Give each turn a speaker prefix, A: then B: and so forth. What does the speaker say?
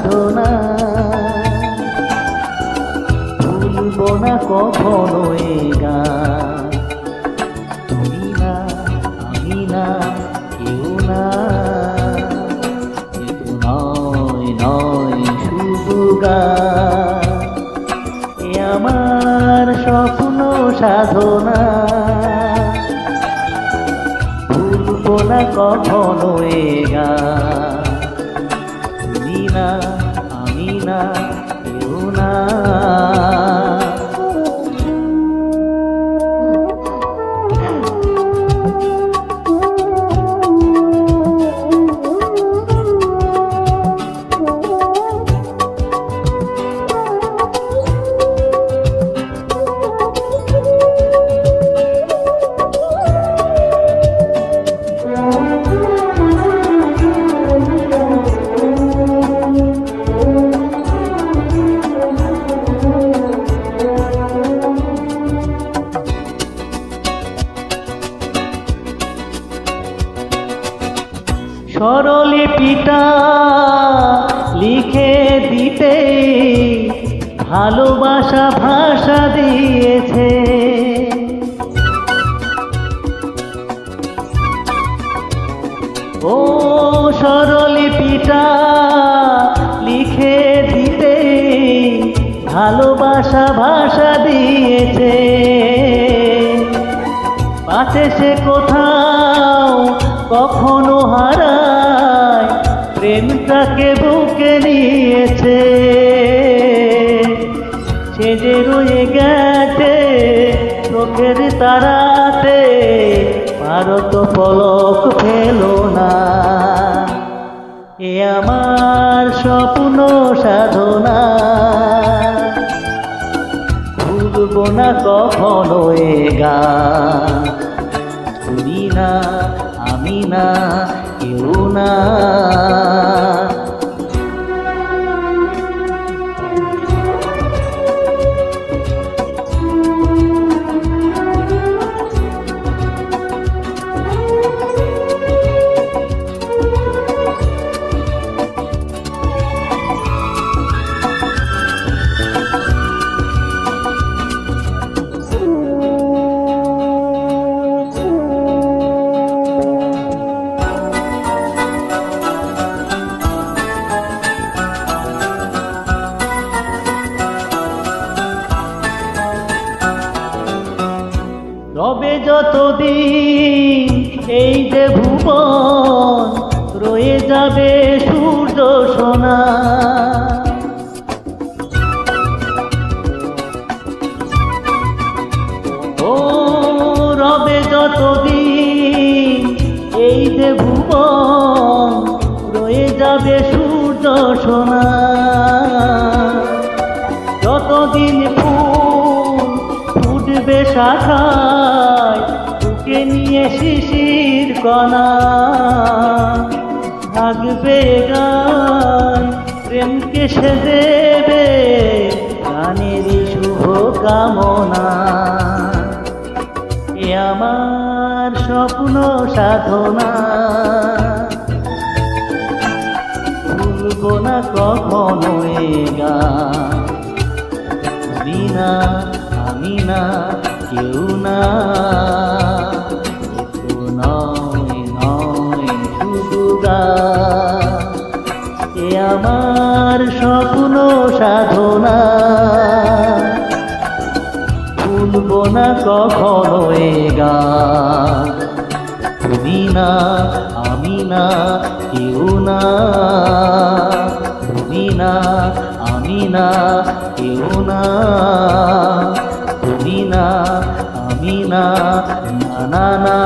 A: সাধনা, ভুলবো না কখনো এ গান। তুমি না আমি না কেউ না, এ তো নয় নয় শুধু গান, এ আমার স্বপ্ন সাধনা, ভুলবো না কখনো এ গান। তুমি না আমি না কেউ না। স্বরলিপিটা লিখে দিতে ভালোবাসা ভাষা দিয়েছে, ও স্বরলিপিটা লিখে দিতে ভালোবাসা ভাষা দিয়েছে। পাশে সে কোথাও কখনো হারায়, প্রেমটাকে বুকে নিয়েছে। সে যে রয়ে গেছে চোখের তারাতে, ভারত পলক ফেলো না, এ আমার স্বপ্ন সাধনা, ভুলবো না কখনো এ গান। তুমি না আমি না কেউ না। রবে যতদিন এই যে ভুবন, রয়ে যাবে সূর্য সোনা। ও রবে যতদিন এই যে ভুবন, রয়ে যাবে সূর্য সোনা। যতদিন ফুটবে শাখায়, বুকে নিয়ে শিশির কণা, থাকবে গান প্রেমকে সে দেবে গানেরই শুভ কামনা। এ আমার স্বপ্ন সাধনা, ভুলবো না কখনো এ গান। তুমি না আমি না কেউ না, এ নয় নয় শুধু গান, এ আমার স্বপ্ন সাধনা, ভুলবো না কখনো এ গান। তুমি না আমি না কেউ না, তুমি না আমি না কেউ না, তুমি না আমি না না না না।